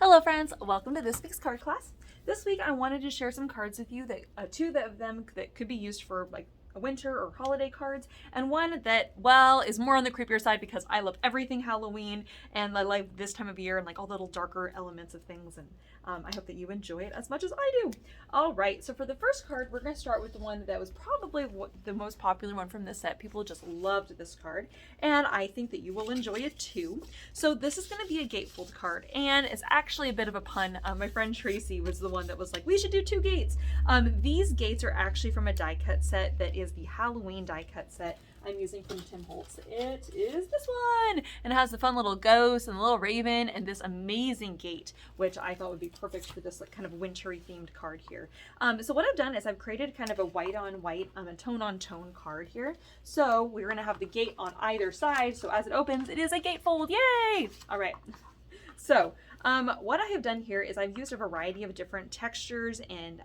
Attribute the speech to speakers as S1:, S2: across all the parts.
S1: Hello friends, welcome to this week's card class. This week I wanted to share some cards with you that two of them that could be used for like a winter or holiday cards, and one that, well, is more on the creepier side because I love everything Halloween and I like this time of year and like all the little darker elements of things, and I hope that you enjoy it as much as I do. All right, so for the first card, we're going to start with the one that was probably the most popular one from this set. People just loved this card, and I think that you will enjoy it too. So this is going to be a gatefold card, and it's actually a bit of a pun. My friend Tracy was the one that was like, we should do two gates. These gates are actually from a die cut set that is the Halloween die cut set I'm using from Tim Holtz. It is this one, and it has the fun little ghost and the little raven and this amazing gate, which I thought would be perfect for this like kind of wintry themed card here. So what I've done is I've created kind of a white on white, a tone on tone card here. So we're gonna have the gate on either side. So as it opens, it is a gatefold. Yay! All right. So what I have done here is I've used a variety of different textures and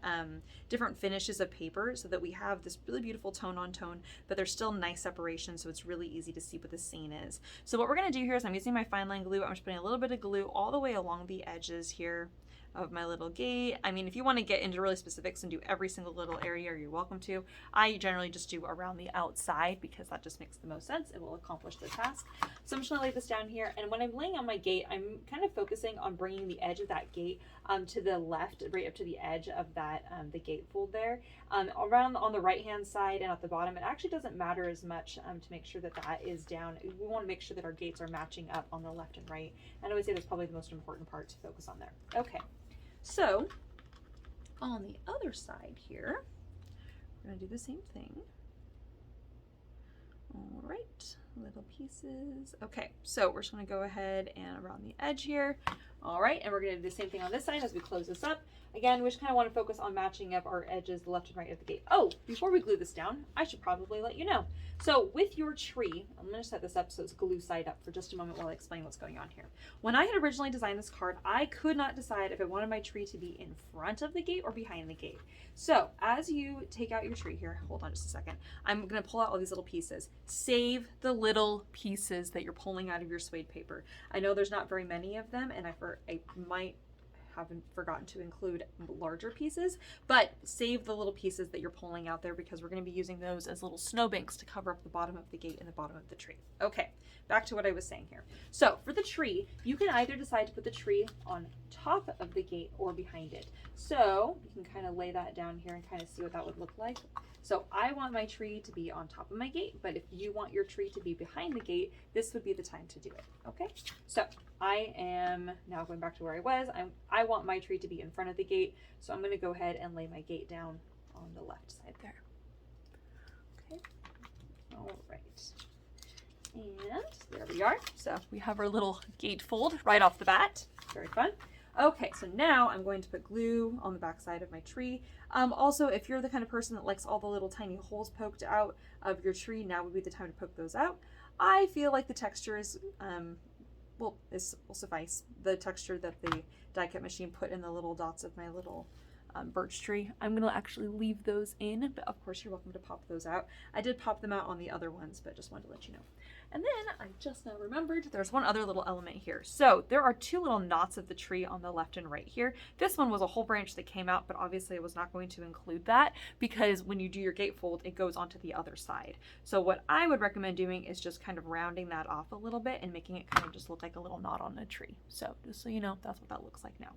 S1: different finishes of paper so that we have this really beautiful tone on tone, but there's still nice separation, so it's really easy to see what the scene is. So what we're going to do here is I'm using my fine line glue. I'm just putting a little bit of glue all the way along the edges here of my little gate. I mean, if you want to get into really specifics and do every single little area, you're welcome to. I generally just do around the outside because that just makes the most sense. It will accomplish the task. So I'm just going to lay this down here, and when I'm laying on my gate, I'm kind of focusing on bringing the edge of that gate to the left, right up to the edge of that the gatefold there. Around on the right hand side and at the bottom, it actually doesn't matter as much to make sure that that is down. We want to make sure that our gates are matching up on the left and right, and I would say that's probably the most important part to focus on there. Okay. So on the other side here, we're going to do the same thing. All right, little pieces. Okay, so we're just going to go ahead and around the edge here. All right, and we're going to do the same thing on this side as we close this up. Again, we just kind of want to focus on matching up our edges, the left and right of the gate. Oh, before we glue this down, I should probably let you know. So with your tree, I'm going to set this up so it's glue side up for just a moment while I explain what's going on here. When I had originally designed this card, I could not decide if I wanted my tree to be in front of the gate or behind the gate. So as you take out your tree here, hold on just a second, I'm going to pull out all these little pieces. Save the little pieces that you're pulling out of your suede paper. I know there's not very many of them, and I might haven't forgotten to include larger pieces, but save the little pieces that you're pulling out there because we're going to be using those as little snowbanks to cover up the bottom of the gate and the bottom of the tree. Okay, back to what I was saying here. So for the tree, you can either decide to put the tree on top of the gate or behind it. So you can kind of lay that down here and kind of see what that would look like. So I want my tree to be on top of my gate, but if you want your tree to be behind the gate, this would be the time to do it. Okay, so I am now going back to where I was. I want my tree to be in front of the gate, so I'm going to go ahead and lay my gate down on the left side there. Okay, all right, and there we are. So we have our little gate fold right off the bat. Very fun. Okay, so now I'm going to put glue on the back side of my tree. Also, if you're the kind of person that likes all the little tiny holes poked out of your tree, now would be the time to poke those out. I feel like the texture is, well, this will suffice. The texture that the die cut machine put in the little dots of my little birch tree. I'm going to actually leave those in, but of course you're welcome to pop those out. I did pop them out on the other ones, but just wanted to let you know. And then I just now remembered there's one other little element here. So there are two little knots of the tree on the left and right here. This one was a whole branch that came out, but obviously I was not going to include that because when you do your gatefold, it goes onto the other side. So what I would recommend doing is just kind of rounding that off a little bit and making it kind of just look like a little knot on a tree. So just so you know, that's what that looks like now.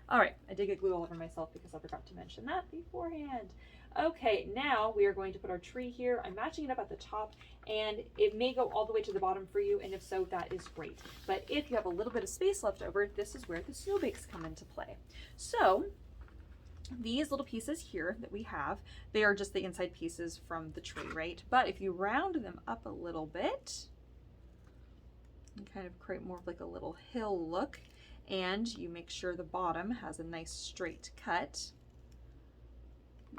S1: All right, I did get glue all over myself because I forgot to mention that beforehand. Okay, now we are going to put our tree here. I'm matching it up at the top, and it may go all the way to the bottom for you, and if so, that is great. But if you have a little bit of space left over, this is where the snowbanks come into play. So these little pieces here that we have, they are just the inside pieces from the tree, right? But if you round them up a little bit and kind of create more of like a little hill look, and you make sure the bottom has a nice straight cut,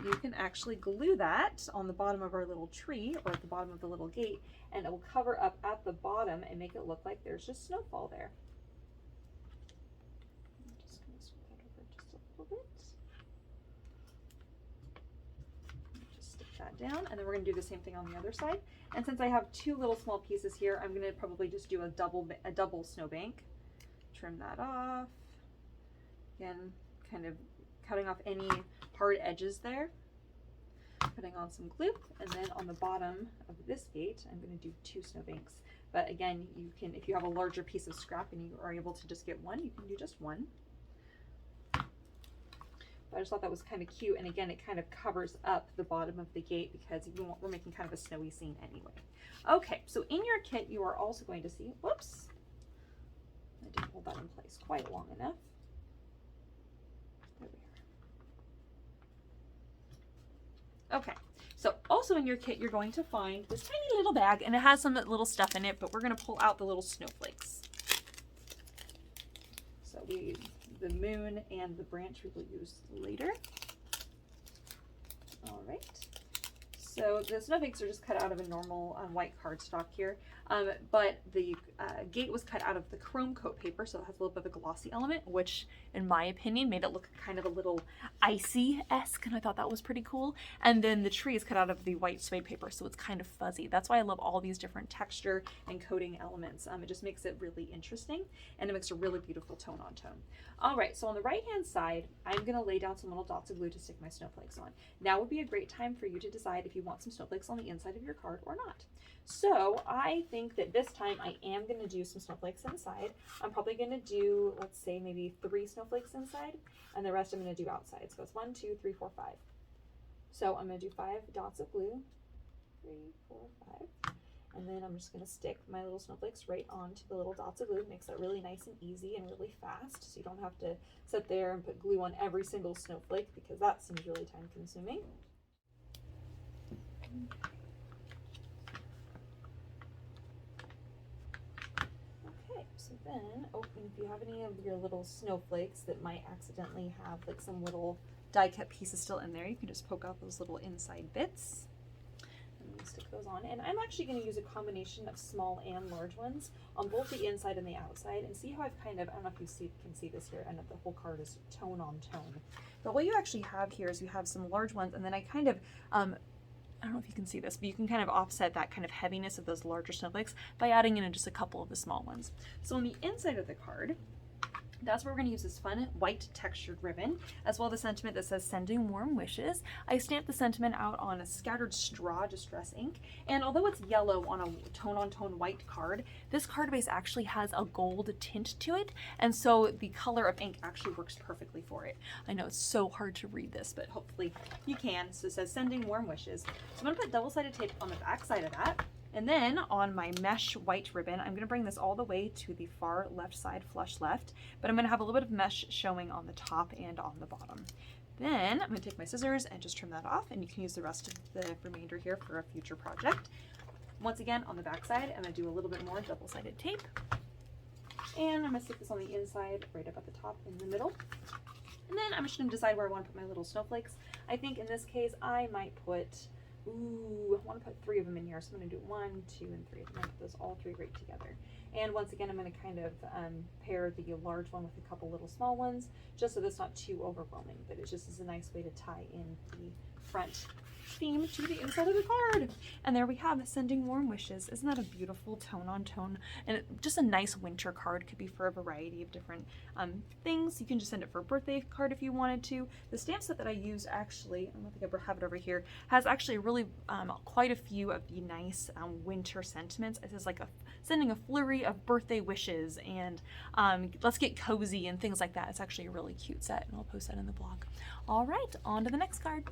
S1: you can actually glue that on the bottom of our little tree or at the bottom of the little gate, and it will cover up at the bottom and make it look like there's just snowfall there. I'm just going to scoot that over just a little bit. Just stick that down, and then we're going to do the same thing on the other side. And since I have two little small pieces here, I'm going to probably just do a double snowbank. Trim that off. Again, kind of cutting off any hard edges there. Putting on some glue, and then on the bottom of this gate, I'm going to do 2 snowbanks. But again, you can, if you have a larger piece of scrap and you are able to just get one, you can do just one. But I just thought that was kind of cute, and again, it kind of covers up the bottom of the gate because we're making kind of a snowy scene anyway. Okay, so in your kit, you are also going to see, whoops, I didn't hold that in place quite long enough. There we are. Okay, so also in your kit, you're going to find this tiny little bag, and it has some little stuff in it, but we're going to pull out the little snowflakes. So the moon and the branch we will use later. All right. So the snowflakes are just cut out of a normal white cardstock here, but the gate was cut out of the chrome coat paper, so it has a little bit of a glossy element, which in my opinion made it look kind of a little icy-esque, and I thought that was pretty cool. And then the tree is cut out of the white suede paper, so it's kind of fuzzy. That's why I love all these different texture and coating elements. It just makes it really interesting, and it makes a really beautiful tone on tone. All right, so on the right-hand side, I'm gonna lay down some little dots of glue to stick my snowflakes on. Now would be a great time for you to decide if you want some snowflakes on the inside of your card or not. So I think that this time I am going to do some snowflakes inside. I'm probably going to do, let's say, maybe 3 snowflakes inside, and the rest I'm going to do outside. So it's 1, 2, 3, 4, 5. So I'm going to do 5 dots of glue, 3, 4, 5, and then I'm just going to stick my little snowflakes right onto the little dots of glue. It makes that really nice and easy and really fast, so you don't have to sit there and put glue on every single snowflake because that seems really time consuming. Okay, so then, if you have any of your little snowflakes that might accidentally have like some little die cut pieces still in there, you can just poke out those little inside bits and stick those on. And I'm actually going to use a combination of small and large ones on both the inside and the outside, and see how I've kind of, I don't know if you can see this here, and the whole card is tone on tone. But what you actually have here is you have some large ones, and then I kind of I don't know if you can see this, but you can kind of offset that kind of heaviness of those larger snowflakes by adding in just a couple of the small ones. So on the inside of the card, that's where we're going to use this fun white textured ribbon, as well as the sentiment that says sending warm wishes. I stamped the sentiment out on a scattered straw distress ink, and although it's yellow on a tone-on-tone white card, this card base actually has a gold tint to it, and so the color of ink actually works perfectly for it. I know it's so hard to read this, but hopefully you can. So it says sending warm wishes. So I'm going to put double-sided tape on the back side of that. And then on my mesh white ribbon, I'm going to bring this all the way to the far left side, flush left, but I'm going to have a little bit of mesh showing on the top and on the bottom. Then I'm going to take my scissors and just trim that off, and you can use the rest of the remainder here for a future project. Once again, on the back side, I'm going to do a little bit more double-sided tape, and I'm going to stick this on the inside, right up at the top in the middle. And then I'm just going to decide where I want to put my little snowflakes. I think in this case, I might put, I want to put 3 of them in here, so I'm going to do 1, 2, and 3. I'm going to put those all 3 right together. And once again, I'm going to kind of pair the large one with a couple little small ones, just so that's not too overwhelming, but it just is a nice way to tie in the front theme to the inside of the card. And there we have Sending Warm Wishes. Isn't that a beautiful tone on tone? And just a nice winter card. Could be for a variety of different things. You can just send it for a birthday card if you wanted to. The stamp set that I used, actually, I don't think I have it over here, has actually really quite a few of the nice winter sentiments. It says like sending a flurry of birthday wishes, and let's get cozy and things like that. It's actually a really cute set, and I'll post that in the blog. All right, on to the next card.